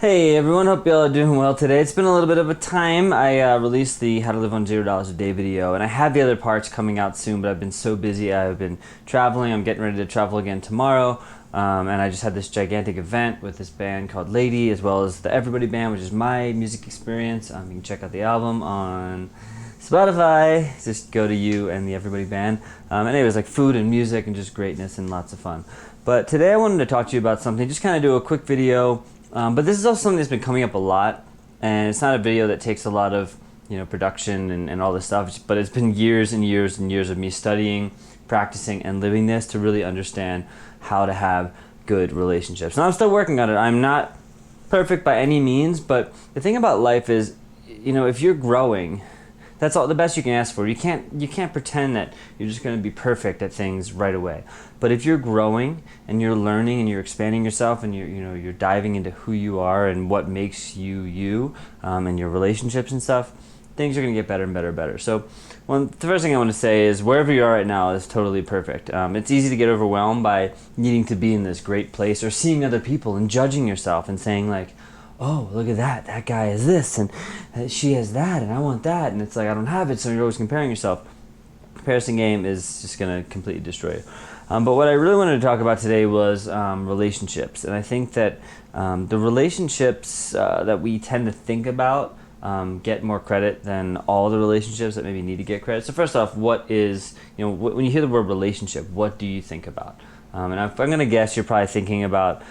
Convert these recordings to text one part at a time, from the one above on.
Hey everyone, hope y'all are doing well today. It's been a little bit of a time. I released the How to Live on $0 a Day video, and I have the other parts coming out soon, but I've been so busy. I've been traveling. I'm getting ready to travel again tomorrow, and I just had this gigantic event with this band called Lady, as well as the Everybody Band, which is my music experience. You can check out the album on Spotify. Just go to You and the Everybody Band. And it was like food and music and just greatness and lots of fun. But today I wanted to talk to you about something, just kind of do a quick video. But this is also something that's been coming up a lot, and it's not a video that takes a lot of production and all this stuff, but it's been years and years and years of me studying, practicing, and living this to really understand how to have good relationships. And I'm still working on it. I'm not perfect by any means, but the thing about life is, if you're growing, that's all the best you can ask for. You can't pretend that you're just going to be perfect at things right away. But if you're growing and you're learning and you're expanding yourself and you're diving into who you are and what makes you you, and your relationships and stuff, things are going to get better and better and better. So the first thing I want to say is wherever you are right now is totally perfect. It's easy to get overwhelmed by needing to be in this great place or seeing other people and judging yourself and saying like, oh, look at that guy has this and she has that and I want that, and it's like I don't have it, so you're always comparing yourself. Comparison game is just going to completely destroy you. But what I really wanted to talk about today was relationships, and I think that the relationships that we tend to think about get more credit than all the relationships that maybe need to get credit. So first off, what is, when you hear the word relationship, what do you think about? And if I'm going to guess, you're probably thinking about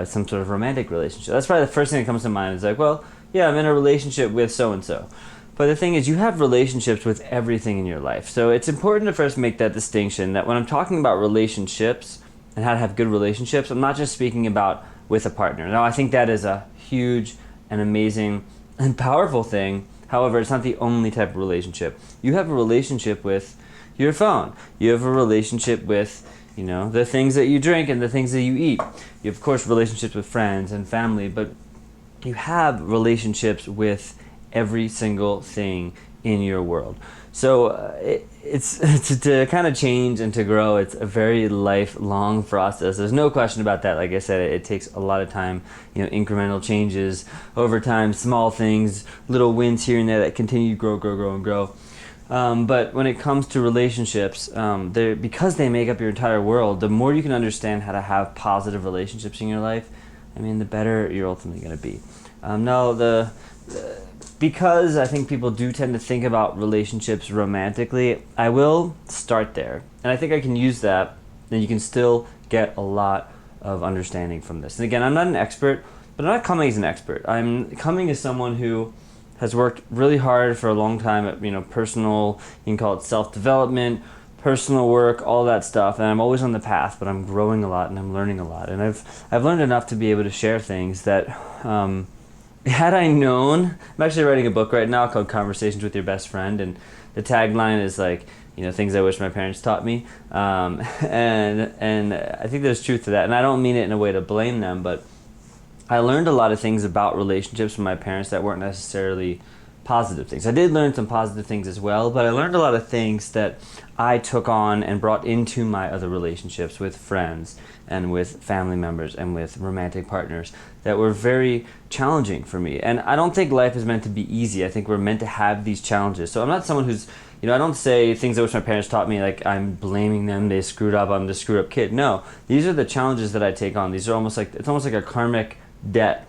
some sort of romantic relationship. That's probably the first thing that comes to mind. Is like, well, yeah, I'm in a relationship with so-and-so. But the thing is, you have relationships with everything in your life. So it's important to first make that distinction that when I'm talking about relationships and how to have good relationships, I'm not just speaking about with a partner. Now, I think that is a huge and amazing and powerful thing. However, it's not the only type of relationship. You have a relationship with your phone. You have a relationship with the things that you drink and the things that you eat. You have, of course, relationships with friends and family, but you have relationships with every single thing in your world. So it's to kind of change and to grow. It's a very lifelong process. There's no question about that. Like I said, it takes a lot of time, incremental changes over time, small things, little wins here and there that continue to grow and grow. But when it comes to relationships, because they make up your entire world, the more you can understand how to have positive relationships in your life, the better you're ultimately going to be. Because I think people do tend to think about relationships romantically, I will start there. And I think I can use that, and you can still get a lot of understanding from this. And again, I'm not an expert, but I'm not coming as an expert. I'm coming as someone who has worked really hard for a long time at personal, you can call it self-development, personal work, all that stuff, and I'm always on the path, but I'm growing a lot and I'm learning a lot, and I've learned enough to be able to share things that had I known. I'm actually writing a book right now called Conversations with Your Best Friend, and the tagline is like, things I wish my parents taught me, and I think there's truth to that, and I don't mean it in a way to blame them, but I learned a lot of things about relationships from my parents that weren't necessarily positive things. I did learn some positive things as well, but I learned a lot of things that I took on and brought into my other relationships with friends and with family members and with romantic partners that were very challenging for me. And I don't think life is meant to be easy. I think we're meant to have these challenges. So I'm not someone who's, I don't say things I wish my parents taught me like I'm blaming them, they screwed up, I'm the screwed up kid. No, these are the challenges that I take on. These are it's almost like a karmic debt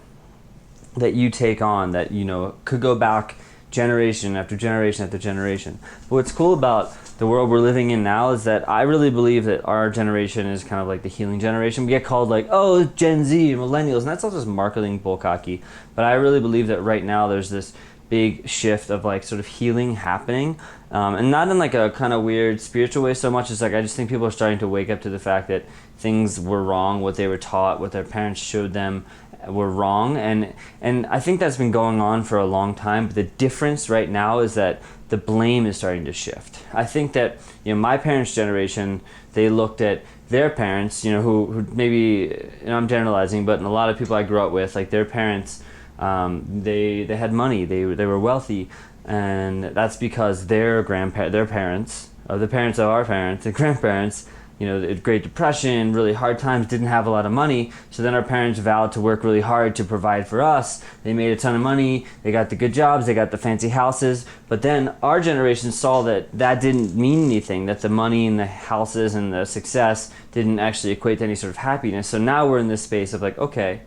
that you take on that could go back generation after generation after generation. But what's cool about the world we're living in now is that I really believe that our generation is kind of like the healing generation. We get called like, oh, Gen Z, millennials, and that's all just marketing bullcocky. But I really believe that right now there's this big shift of like sort of healing happening, and not in like a kind of weird spiritual way so much as like I just think people are starting to wake up to the fact that things were wrong, what they were taught, what their parents showed them were wrong, and I think that's been going on for a long time, but the difference right now is that the blame is starting to shift. I think that my parents' generation, they looked at their parents, who maybe, I'm generalizing, but in a lot of people I grew up with, like their parents, they had money, they were wealthy, and that's because their parents, or the parents of our parents and grandparents, the Great Depression, really hard times, didn't have a lot of money. So then our parents vowed to work really hard to provide for us. They made a ton of money, they got the good jobs, they got the fancy houses. But then our generation saw that that didn't mean anything, that the money and the houses and the success didn't actually equate to any sort of happiness. So now we're in this space of like, okay,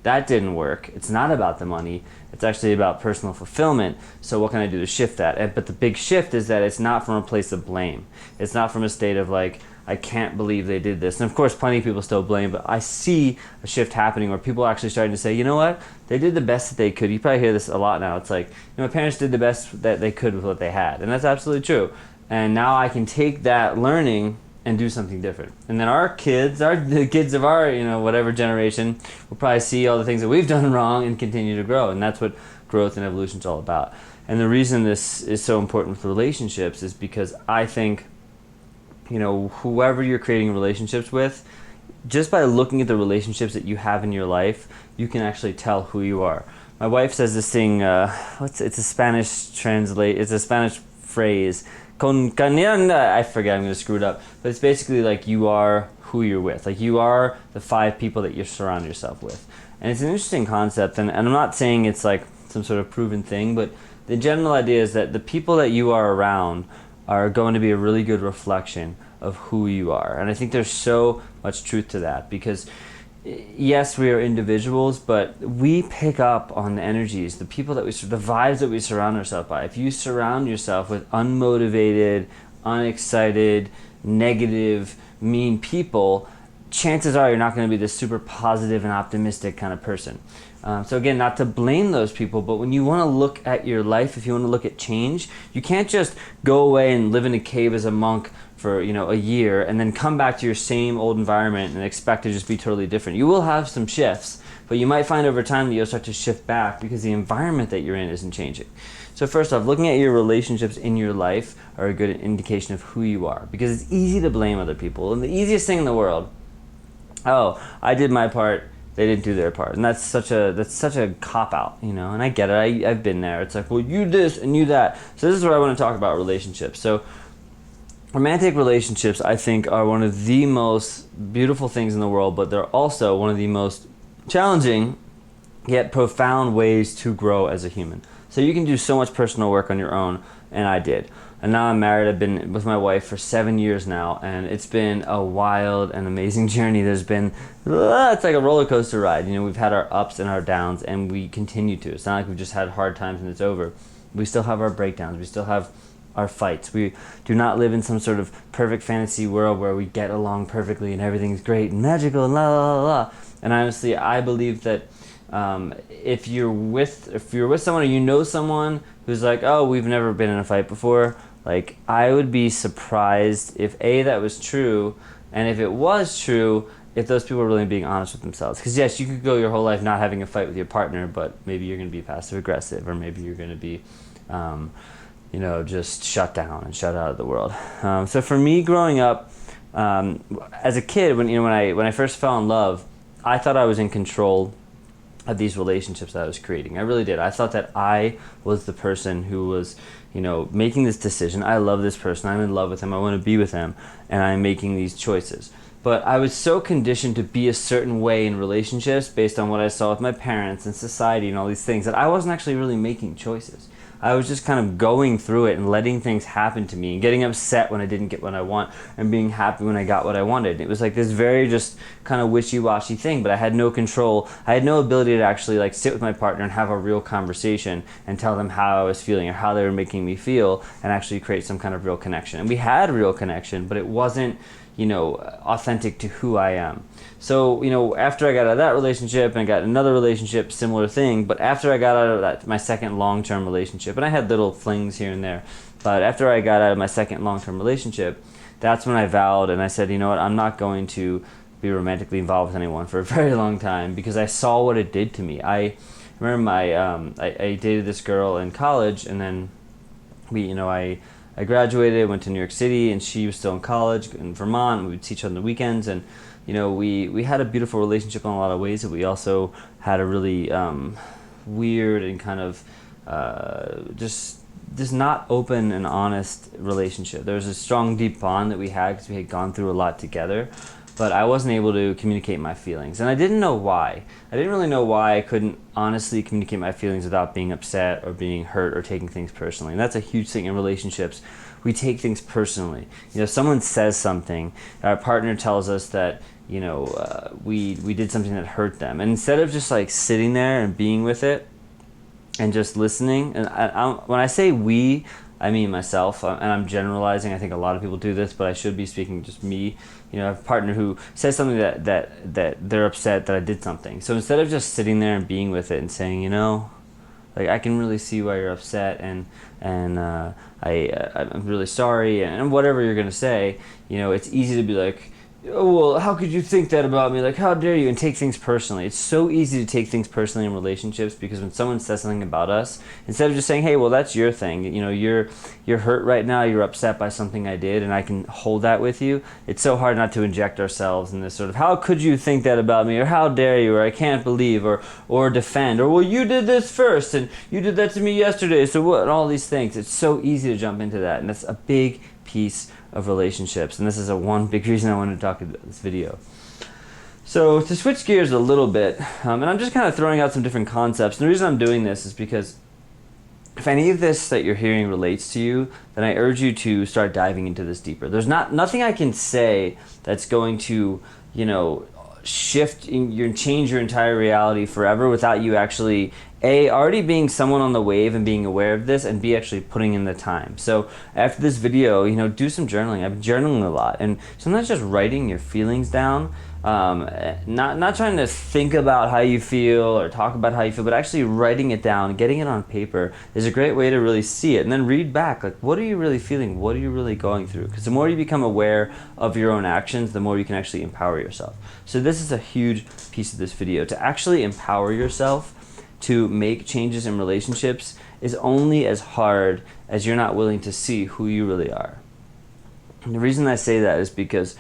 that didn't work. It's not about the money. It's actually about personal fulfillment. So what can I do to shift that? But the big shift is that it's not from a place of blame. It's not from a state of like, I can't believe they did this. And of course, plenty of people still blame, but I see a shift happening where people are actually starting to say, you know what? They did the best that they could. You probably hear this a lot now. It's like, my parents did the best that they could with what they had. And that's absolutely true. And now I can take that learning and do something different. And then our kids, the kids of our, whatever generation, will probably see all the things that we've done wrong and continue to grow. And that's what growth and evolution is all about. And the reason this is so important with relationships is because I think, whoever you're creating relationships with, just by looking at the relationships that you have in your life, you can actually tell who you are. My wife says this thing, it's a Spanish phrase, I forget, I'm going to screw it up, but it's basically like you are who you're with. Like you are the 5 people that you surround yourself with. And it's an interesting concept, and I'm not saying it's like some sort of proven thing, but the general idea is that the people that you are around are going to be a really good reflection of who you are. And I think there's so much truth to that, because yes, we are individuals, but we pick up on the energies, the people that the vibes that we surround ourselves by. If you surround yourself with unmotivated, unexcited, negative, mean people, chances are you're not going to be this super positive and optimistic kind of person. So again, not to blame those people, but when you want to look at your life, if you want to look at change, you can't just go away and live in a cave as a monk for a year and then come back to your same old environment and expect to just be totally different. You will have some shifts, but you might find over time that you'll start to shift back because the environment that you're in isn't changing. So first off, looking at your relationships in your life are a good indication of who you are, because it's easy to blame other people. And the easiest thing in the world, oh, I did my part, they didn't do their part. And that's such a cop-out, and I get it. I've been there. It's like, well, you this and you that. So this is where I want to talk about relationships. So romantic relationships, I think, are one of the most beautiful things in the world, but they're also one of the most challenging yet profound ways to grow as a human. So you can do so much personal work on your own, and I did. And now I'm married. I've been with my wife for 7 years now, and it's been a wild and amazing journey. There's been, it's like a roller coaster ride. We've had our ups and our downs, and we continue to. It's not like we've just had hard times and it's over. We still have our breakdowns. We still have our fights. We do not live in some sort of perfect fantasy world where we get along perfectly and everything's great and magical and la la la la. And honestly, I believe that if you're with someone, or someone who's like, oh, we've never been in a fight before, like, I would be surprised if that was true, and if it was true, if those people are really being honest with themselves. Because yes, you could go your whole life not having a fight with your partner, but maybe you're going to be passive aggressive, or maybe you're going to be just shut down and shut out of the world. So for me, growing up, as a kid, when I first fell in love, I thought I was in control of these relationships that I was creating. I really did. I thought that I was the person who was, making this decision. I love this person. I'm in love with him. I want to be with him, and I'm making these choices. But I was so conditioned to be a certain way in relationships based on what I saw with my parents and society and all these things that I wasn't actually really making choices. I was just kind of going through it and letting things happen to me and getting upset when I didn't get what I want and being happy when I got what I wanted. It was like this very just kind of wishy-washy thing, but I had no control. I had no ability to actually like sit with my partner and have a real conversation and tell them how I was feeling or how they were making me feel and actually create some kind of real connection. And we had real connection, but it wasn't, authentic to who I am. So, after I got out of that relationship and got another relationship, similar thing, but after I got out of that, my second long-term relationship, and I had little flings here and there, but after I got out of my second long-term relationship, that's when I vowed and I said, you know what, I'm not going to be romantically involved with anyone for a very long time, because I saw what it did to me. I remember I dated this girl in college, and then I graduated, went to New York City, and she was still in college in Vermont. We would teach on the weekends, and we had a beautiful relationship in a lot of ways, but we also had a really weird and kind of just just not open and honest relationship. There was a strong, deep bond that we had because we had gone through a lot together, but I wasn't able to communicate my feelings, and I didn't know why. I didn't really know why I couldn't honestly communicate my feelings without being upset or being hurt or taking things personally. And that's a huge thing in relationships. We take things personally. You know, someone says something, our partner tells us that, you know, we did something that hurt them, and instead of just like sitting there and being with it and just listening, and when I say we, I mean myself, and I'm generalizing. I think a lot of people do this, but I should be speaking just me. You know, I have a partner who says something that they're upset that I did something. So instead of just sitting there and being with it and saying, you know, like, I can really see why you're upset, and I'm really sorry, and whatever you're gonna say, you know, it's easy to be like, oh, well, how could you think that about me? Like, how dare you? And take things personally. It's so easy to take things personally in relationships, because when someone says something about us, instead of just saying, hey, well, that's your thing. You know, you're hurt right now. You're upset by something I did, and I can hold that with you. It's so hard not to inject ourselves in this sort of, how could you think that about me? Or how dare you? Or I can't believe, or defend. Or, well, you did this first, and you did that to me yesterday, so what? And all these things. It's so easy to jump into that, and that's a big piece of relationships, and this is one big reason I wanted to talk about this video. So to switch gears a little bit, and I'm just kind of throwing out some different concepts, and the reason I'm doing this is because if any of this that you're hearing relates to you, then I urge you to start diving into this deeper. There's nothing I can say that's going to, you know, change your entire reality forever without you actually already being someone on the wave and being aware of this, and B, actually putting in the time. So after this video, you know, do some journaling. I've been journaling a lot, and sometimes just writing your feelings down, not trying to think about how you feel or talk about how you feel, but actually writing it down, getting it on paper is a great way to really see it, and then read back, like, what are you really feeling? What are you really going through? Because the more you become aware of your own actions, the more you can actually empower yourself. So this is a huge piece of this video. To actually empower yourself to make changes in relationships is only as hard as you're not willing to see who you really are. And the reason I say that is because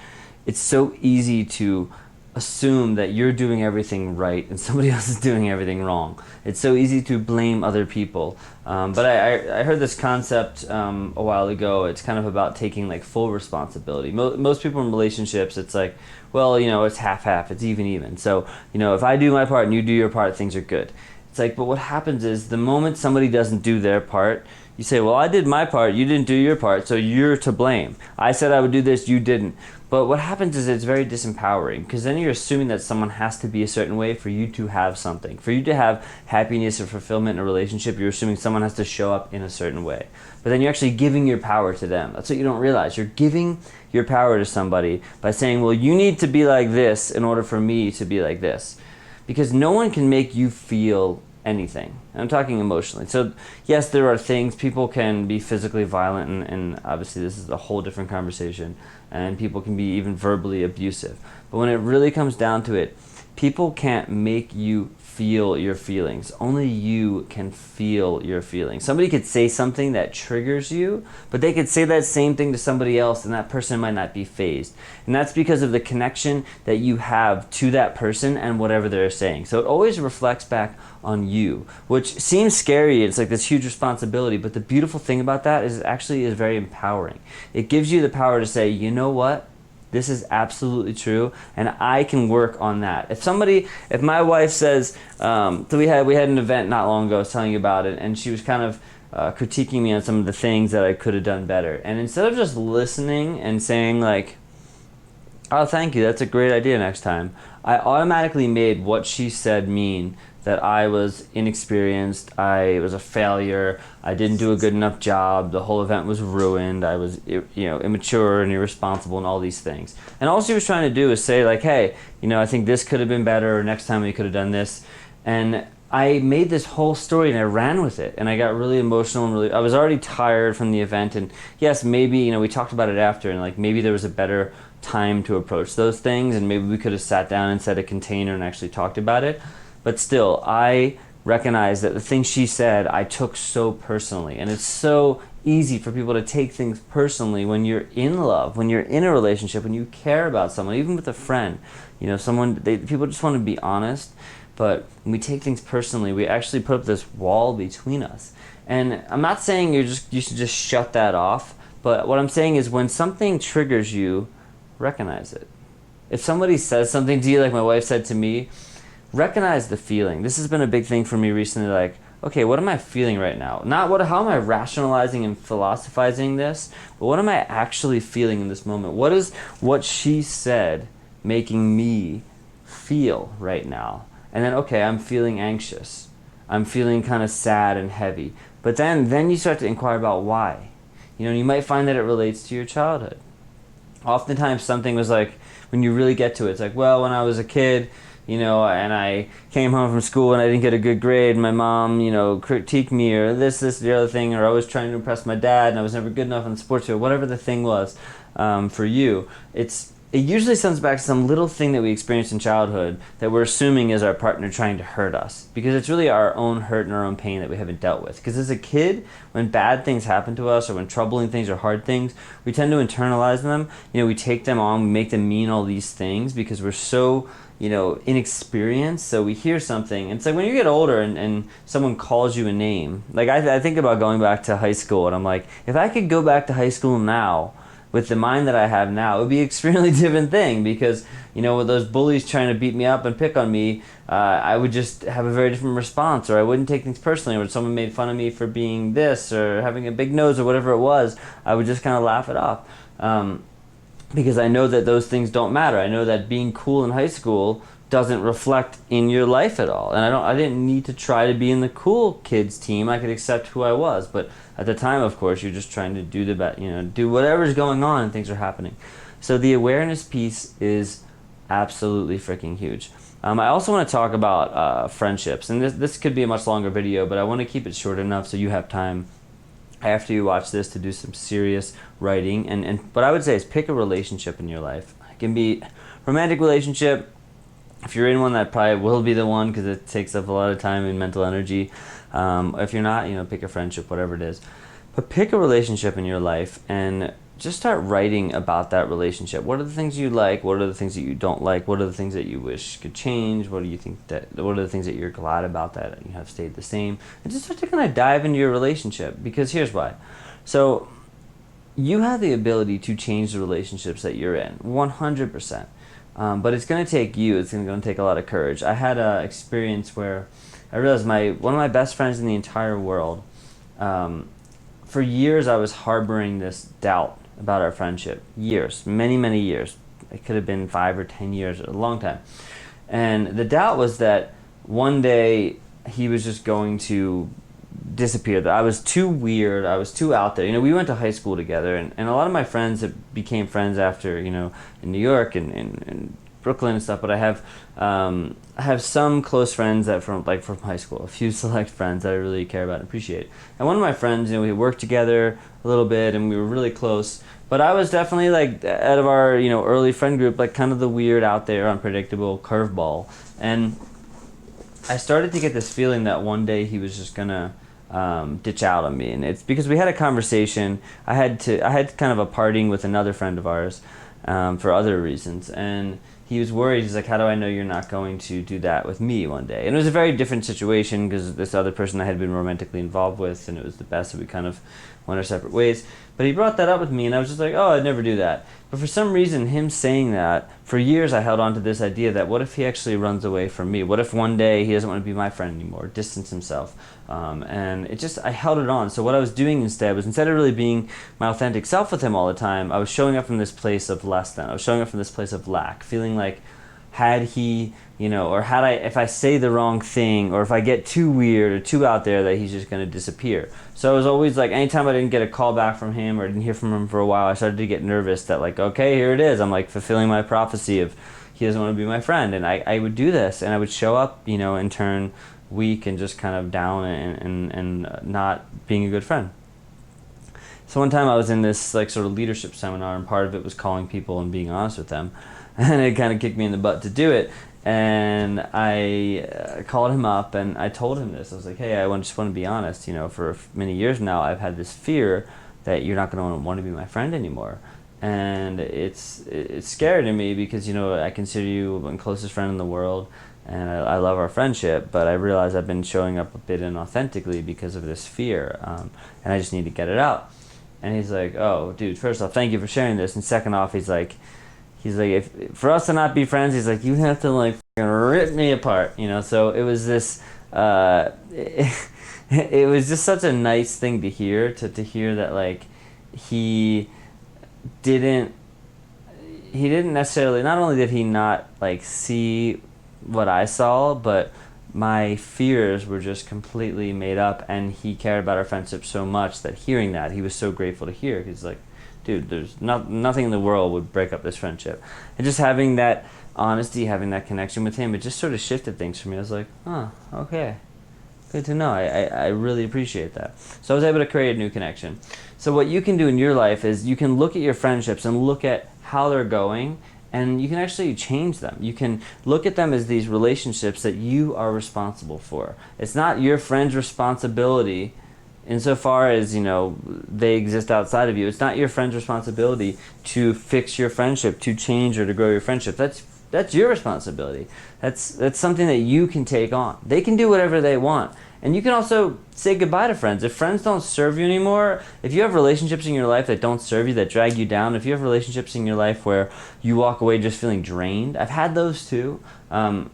it's so easy to assume that you're doing everything right and somebody else is doing everything wrong. It's so easy to blame other people. But I heard this concept a while ago. It's kind of about taking like full responsibility. Most people in relationships, it's like, well, you know, it's half-half, it's even. So, you know, if I do my part and you do your part, things are good. It's like, but what happens is the moment somebody doesn't do their part, you say, well, I did my part, you didn't do your part, so you're to blame. I said I would do this, you didn't. But what happens is it's very disempowering, because then you're assuming that someone has to be a certain way for you to have something. For you to have happiness or fulfillment in a relationship, you're assuming someone has to show up in a certain way. But then you're actually giving your power to them. That's what you don't realize. You're giving your power to somebody by saying, well, you need to be like this in order for me to be like this. Because no one can make you feel anything. I'm talking emotionally. So yes, there are things, people can be physically violent, and obviously this is a whole different conversation, and people can be even verbally abusive. But when it really comes down to it, people can't make you feel your feelings. Only you can feel your feelings. Somebody could say something that triggers you, but they could say that same thing to somebody else, and that person might not be fazed. And that's because of the connection that you have to that person and whatever they're saying. So it always reflects back on you, which seems scary. It's like this huge responsibility, but the beautiful thing about that is it actually is very empowering. It gives you the power to say, you know what? This is absolutely true, and I can work on that. If my wife says, so we had an event not long ago, I was telling you about it, and she was kind of critiquing me on some of the things that I could have done better. And instead of just listening and saying like, oh, thank you, that's a great idea next time, I automatically made what she said mean that I was inexperienced, I was a failure, I didn't do a good enough job, the whole event was ruined, I was, you know, immature and irresponsible and all these things. And all she was trying to do is say like, hey, you know, I think this could have been better, or next time we could have done this. And I made this whole story and I ran with it, and I got really emotional and I was already tired from the event, and yes, maybe, you know, we talked about it after, and like maybe there was a better time to approach those things, and maybe we could have sat down and set a container and actually talked about it. But still, I recognize that the things she said I took so personally, and it's so easy for people to take things personally when you're in love, when you're in a relationship, when you care about someone, even with a friend. You know, people just want to be honest, But when we take things personally, we actually put up this wall between us. And I'm not saying you should just shut that off, but what I'm saying is when something triggers you, recognize it. If somebody says something to you, like my wife said to me, recognize the feeling. This has been a big thing for me recently, like, okay, what am I feeling right now? Not how am I rationalizing and philosophizing this, but what am I actually feeling in this moment? What is what she said making me feel right now? And then, okay, I'm feeling anxious. I'm feeling kind of sad and heavy. But then you start to inquire about why. You might find that it relates to your childhood. Oftentimes something was like, when you really get to it, it's like, well, when I was a kid, and I came home from school and I didn't get a good grade, my mom, critiqued me, or this, the other thing, or I was trying to impress my dad and I was never good enough on the sports field, whatever the thing was for you. It usually stems back to some little thing that we experienced in childhood that we're assuming is our partner trying to hurt us, because it's really our own hurt and our own pain that we haven't dealt with. Because as a kid, when bad things happen to us or when troubling things or hard things, we tend to internalize them. We take them on, we make them mean all these things because we're so inexperienced. So we hear something, and it's like when you get older and someone calls you a name. Like I think about going back to high school, and I'm like, if I could go back to high school now with the mind that I have now, it would be an extremely different thing, because with those bullies trying to beat me up and pick on me, I would just have a very different response, or I wouldn't take things personally. Or when someone made fun of me for being this or having a big nose or whatever it was, I would just kind of laugh it off. Because I know that those things don't matter. I know that being cool in high school doesn't reflect in your life at all. And I didn't need to try to be in the cool kids team. I could accept who I was. But at the time, of course, you're just trying to do the best, do whatever's going on and things are happening. So the awareness piece is absolutely freaking huge. I also want to talk about friendships. And this could be a much longer video, but I want to keep it short enough so you have time after you watch this to do some serious writing. And what I would say is pick a relationship in your life. It can be romantic relationship. If you're in one, that probably will be the one, because it takes up a lot of time and mental energy. If you're not, pick a friendship, whatever it is. But pick a relationship in your life and just start writing about that relationship. What are the things you like? What are the things that you don't like? What are the things that you wish could change? What are the things that you're glad about that you have stayed the same? And just start to kind of dive into your relationship, because here's why. So you have the ability to change the relationships that you're in, 100%. But it's going to take you. It's going to take a lot of courage. I had an experience where I realized one of my best friends in the entire world, for years I was harboring this doubt about our friendship. Years, many, many years. It could have been 5 or 10 years, a long time. And the doubt was that one day he was just going to disappear. That I was too weird. I was too out there. We went to high school together, and a lot of my friends that became friends after, in New York and Brooklyn and stuff. But I have some close friends that from high school, a few select friends that I really care about and appreciate. And one of my friends, we worked together a little bit and we were really close. But I was definitely out of our early friend group, kind of the weird, out there, unpredictable curveball. And I started to get this feeling that one day he was just gonna ditch out on me, and it's because we had a conversation. I had kind of a parting with another friend of ours for other reasons, and he was worried. He's like, how do I know you're not going to do that with me one day? And it was a very different situation, because this other person I had been romantically involved with, and it was the best that we kind of went our separate ways. But he brought that up with me, and I was just like, oh, I'd never do that. But for some reason, him saying that, for years I held on to this idea that what if he actually runs away from me? What if one day he doesn't want to be my friend anymore, distance himself? And I held it on. So what I was doing instead was, instead of really being my authentic self with him all the time, I was showing up from this place of less than. I was showing up from this place of lack, feeling like had he, or if I say the wrong thing, or if I get too weird or too out there, that he's just going to disappear. So I was always anytime I didn't get a call back from him or didn't hear from him for a while, I started to get nervous that okay, here it is. I'm fulfilling my prophecy of he doesn't want to be my friend. And I would do this, and I would show up, and turn weak and just kind of down and not being a good friend. So one time I was in this sort of leadership seminar, and part of it was calling people and being honest with them. And it kind of kicked me in the butt to do it. And I called him up and I told him this. I was like, hey, just want to be honest. For many years now, I've had this fear that you're not going to want to be my friend anymore. And it's scary to me because, I consider you my closest friend in the world. and I love our friendship, but I realize I've been showing up a bit inauthentically because of this fear, and I just need to get it out. And he's like, oh, dude, first off, thank you for sharing this, and second off, he's like, if for us to not be friends, he's like, you have to like fucking rip me apart, you know. So it was this, it was just such a nice thing to hear, to hear that like he didn't necessarily, not only did he not like see what I saw, but my fears were just completely made up, and he cared about our friendship so much that hearing that, he was so grateful to hear. He's like, dude, there's nothing in the world would break up this friendship. And just having that honesty, having that connection with him, it just sort of shifted things for me. I was like, oh, okay, good to know. I really appreciate that. So I was able to create a new connection. So what you can do in your life is you can look at your friendships and look at how they're going, and you can actually change them. You can look at them as these relationships that you are responsible for. It's not your friend's responsibility insofar as, you know, they exist outside of you. It's not your friend's responsibility to fix your friendship, to change or to grow your friendship. That's your responsibility. That's something that you can take on. They can do whatever they want. And you can also say goodbye to friends. If friends don't serve you anymore, if you have relationships in your life that don't serve you, that drag you down, if you have relationships in your life where you walk away just feeling drained, I've had those too. I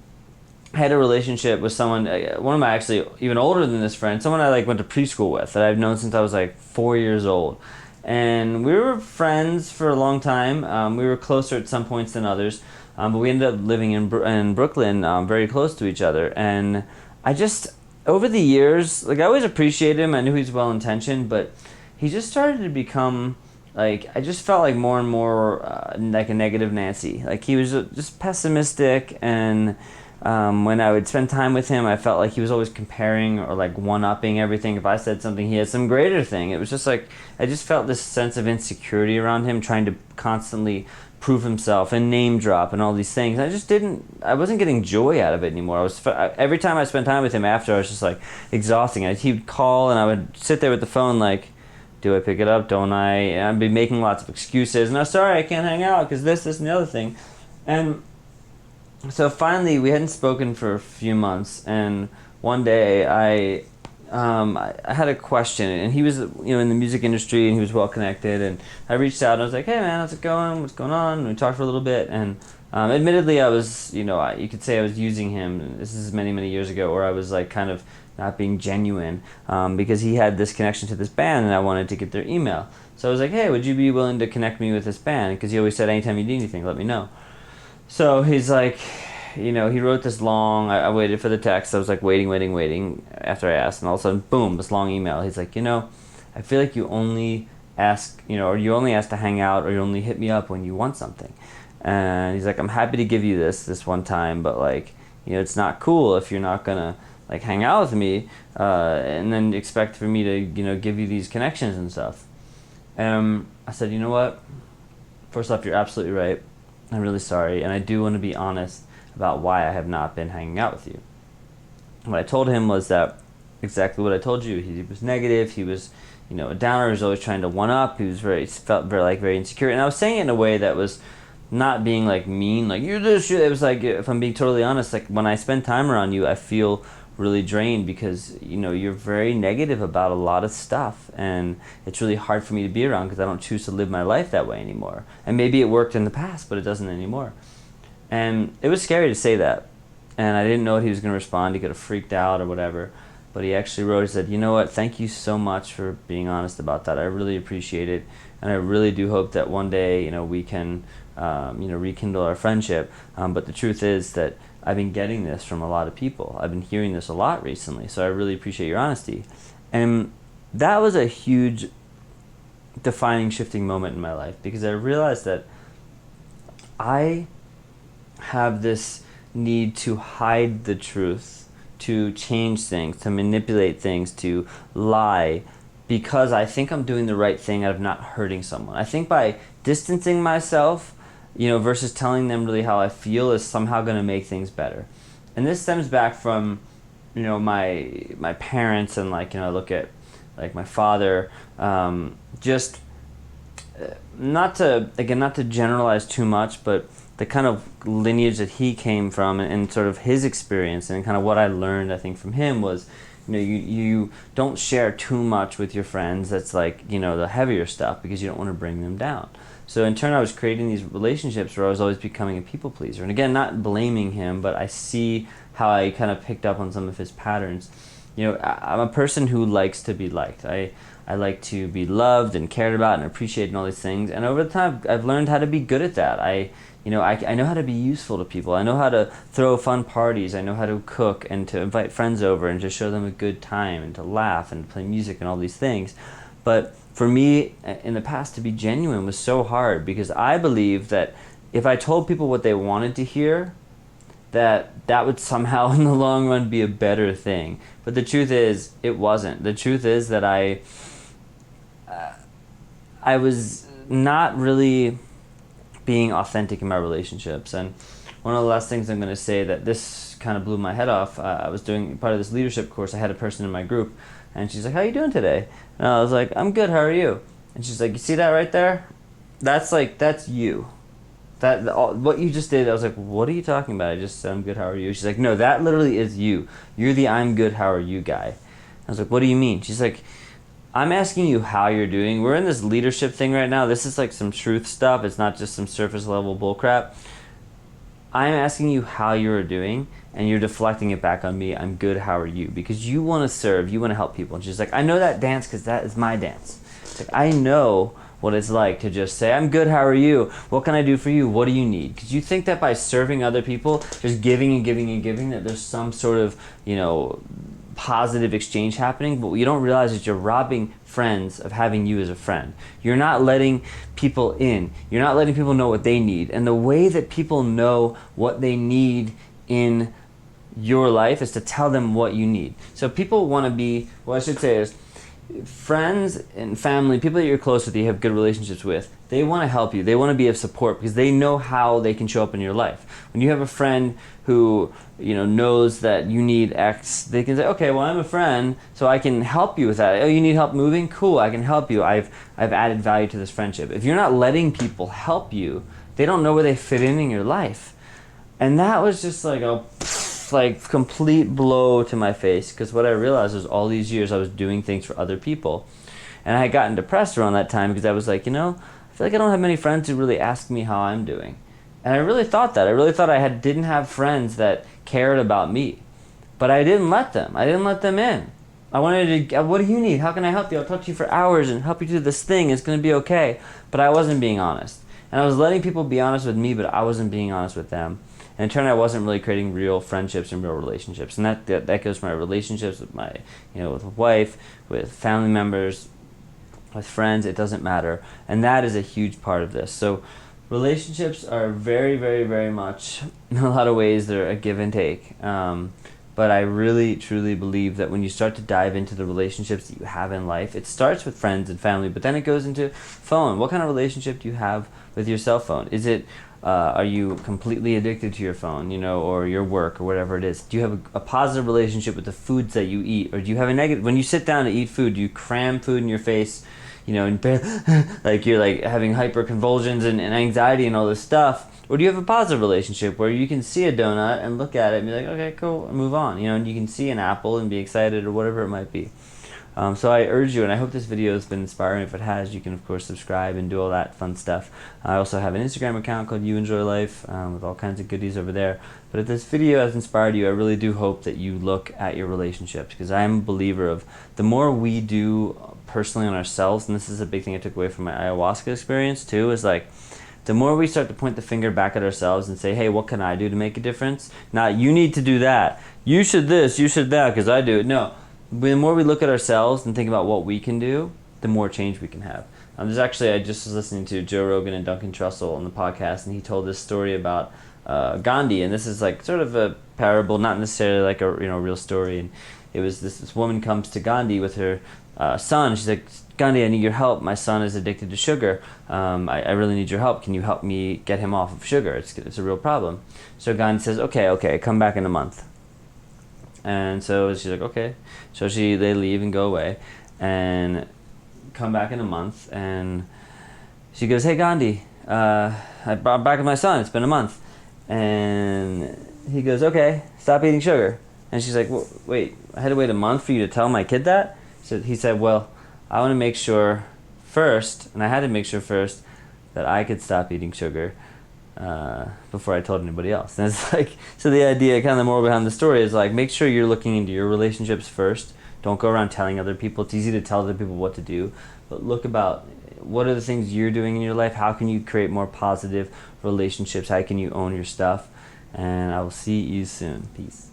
had a relationship with someone, one of my actually even older than this friend, someone I like went to preschool with, that I've known since I was like 4 years old. And we were friends for a long time. We were closer at some points than others, but we ended up living in Brooklyn, very close to each other. And I just, over the years, like, I always appreciated him. I knew he was well-intentioned, but he just started to become, like, I just felt like more and more like a negative Nancy. Like, he was just pessimistic, and when I would spend time with him, I felt like he was always comparing or like one-upping everything. If I said something, he had some greater thing. It was just like, I just felt this sense of insecurity around him, trying to constantly prove himself and name drop and all these things. I wasn't getting joy out of it anymore. Every time I spent time with him after, I was just like exhausting. He'd call and I would sit there with the phone like, do I pick it up? Don't I? And I'd be making lots of excuses. No, sorry, I can't hang out because this, and the other thing. And so finally, we hadn't spoken for a few months, and one day I had a question, and he was, in the music industry, and he was well connected, and I reached out and I was like, hey man, how's it going? What's going on? And we talked for a little bit, and admittedly, I was, you could say I was using him. This is many, many years ago, where I was like kind of not being genuine, because he had this connection to this band, and I wanted to get their email. So I was like, hey, would you be willing to connect me with this band? Because he always said, anytime you need anything, let me know. So he's like, he wrote this long, I waited for the text. I was like waiting after I asked, and all of a sudden, boom, this long email. He's like, I feel like you only ask, or you only ask to hang out, or you only hit me up when you want something. And he's like, I'm happy to give you this one time, but like, it's not cool if you're not gonna like hang out with me, and then expect for me to, give you these connections and stuff. I said, you know what? First off, you're absolutely right. I'm really sorry, and I do want to be honest about why I have not been hanging out with you. What I told him was that exactly what I told you. He was negative. He was, a downer. He was always trying to one up. He felt very insecure, and I was saying it in a way that was not being like mean, like you're this. It was like, if I'm being totally honest, like when I spend time around you, I feel really drained because you're very negative about a lot of stuff, and it's really hard for me to be around because I don't choose to live my life that way anymore. And maybe it worked in the past, but it doesn't anymore. And it was scary to say that, and I didn't know what he was going to respond. He could have freaked out or whatever, but he actually wrote, he said, you know what, thank you so much for being honest about that. I really appreciate it, and I really do hope that one day we can rekindle our friendship, but the truth is that I've been getting this from a lot of people. I've been hearing this a lot recently, so I really appreciate your honesty. And that was a huge defining, shifting moment in my life, because I realized that I have this need to hide the truth, to change things, to manipulate things, to lie, because I think I'm doing the right thing out of not hurting someone. I think by distancing myself, versus telling them really how I feel, is somehow going to make things better. And this stems back from, my parents, and I look at like my father, just not to generalize too much, but the kind of lineage that he came from, and sort of his experience, and kind of what I learned, I think, from him was, you don't share too much with your friends that's like, the heavier stuff, because you don't want to bring them down. So in turn, I was creating these relationships where I was always becoming a people pleaser. And again, not blaming him, but I see how I kind of picked up on some of his patterns. I'm a person who likes to be liked. I like to be loved and cared about and appreciated and all these things. And over the time, I've learned how to be good at that. I know how to be useful to people. I know how to throw fun parties. I know how to cook and to invite friends over and to show them a good time and to laugh and play music and all these things. But for me, in the past, to be genuine was so hard, because I believed that if I told people what they wanted to hear, that would somehow in the long run be a better thing. But the truth is, it wasn't. The truth is that I was not really being authentic in my relationships. And one of the last things I'm going to say that this kind of blew my head off, I was doing part of this leadership course. I had a person in my group, and she's like, "How you doing today?" And I was like, "I'm good, how are you?" And she's like, "You see that right there? That's you. What you just did." I was like, "What are you talking about?" I just said, "I'm good, how are you?" She's like, "No, that literally is you. You're the 'I'm good, how are you' guy." I was like, "What do you mean?" She's like, "I'm asking you how you're doing. We're in this leadership thing right now. This is like some truth stuff. It's not just some surface level bullcrap. I'm asking you how you're doing, and you're deflecting it back on me. I'm good, how are you? Because you want to serve, you want to help people." And she's like, "I know that dance because that is my dance." It's like, I know what it's like to just say, "I'm good, how are you? What can I do for you? What do you need?" Because you think that by serving other people, just giving and giving and giving, that there's some sort of, positive exchange happening. But what you don't realize is you're robbing friends of having you as a friend. You're not letting people in. You're not letting people know what they need. And the way that people know what they need in your life is to tell them what you need. So people want to be, what I should say is, friends and family, people that you're close with, you have good relationships with, they want to help you. They want to be of support because they know how they can show up in your life. When you have a friend who knows that you need X, they can say, "Okay, well, I'm a friend, so I can help you with that. Oh, you need help moving? Cool, I can help you. I've added value to this friendship." If you're not letting people help you, they don't know where they fit in your life. And that was just like a complete blow to my face, because what I realized was all these years I was doing things for other people, and I had gotten depressed around that time because I was like, I feel like I don't have many friends who really ask me how I'm doing. And I really thought I didn't have friends that cared about me, but I didn't let them in. I wanted to, "What do you need? How can I help you? I'll talk to you for hours and help you do this thing. It's going to be okay." But I wasn't being honest, and I was letting people be honest with me, but I wasn't being honest with them. And in turn, I wasn't really creating real friendships and real relationships. And that goes for my relationships with my, with a wife, with family members, with friends. It doesn't matter. And that is a huge part of this. So relationships are very, very, very much, in a lot of ways, they're a give and take. But I really, truly believe that when you start to dive into the relationships that you have in life, it starts with friends and family, but then it goes into phone. What kind of relationship do you have with your cell phone? Is it, are you completely addicted to your phone, or your work, or whatever it is? Do you have a positive relationship with the foods that you eat? Or do you have a negative? When you sit down to eat food, do you cram food in your face, and like you're like having hyperconvulsions and anxiety and all this stuff? Or do you have a positive relationship where you can see a donut and look at it and be like, "Okay, cool," and move on, and you can see an apple and be excited, or whatever it might be. So I urge you, and I hope this video has been inspiring. If it has, you can of course subscribe and do all that fun stuff. I also have an Instagram account called You Enjoy Life, with all kinds of goodies over there. But if this video has inspired you, I really do hope that you look at your relationships, because I'm a believer of the more we do personally on ourselves, and this is a big thing I took away from my ayahuasca experience too, is like, the more we start to point the finger back at ourselves and say, "Hey, what can I do to make a difference?" Not, "You need to do that. You should this, you should that, because I do it." No. The more we look at ourselves and think about what we can do, the more change we can have. I just was listening to Joe Rogan and Duncan Trussell on the podcast, and he told this story about Gandhi, and this is like sort of a parable, not necessarily like a real story. And it was this woman comes to Gandhi with her son. She's like, "Gandhi, I need your help. My son is addicted to sugar. I really need your help. Can you help me get him off of sugar? It's a real problem." So Gandhi says, okay, come back in a month. And so she's like, "Okay." So they leave and go away and come back in a month, and she goes, "Hey, Gandhi, I'm back with my son. It's been a month. And he goes, okay, stop eating sugar. And she's like, well, wait, I had to wait a month for you to tell my kid that? So he said, well, I want to make sure first, and I had to make sure first, that I could stop eating sugar before I told anybody else. And it's like, so the idea, kind of the moral behind the story is like, make sure you're looking into your relationships first. Don't go around telling other people. It's easy to tell other people what to do, but look about what are the things you're doing in your life. How can you create more positive relationships? How can you own your stuff? And I will see you soon. Peace.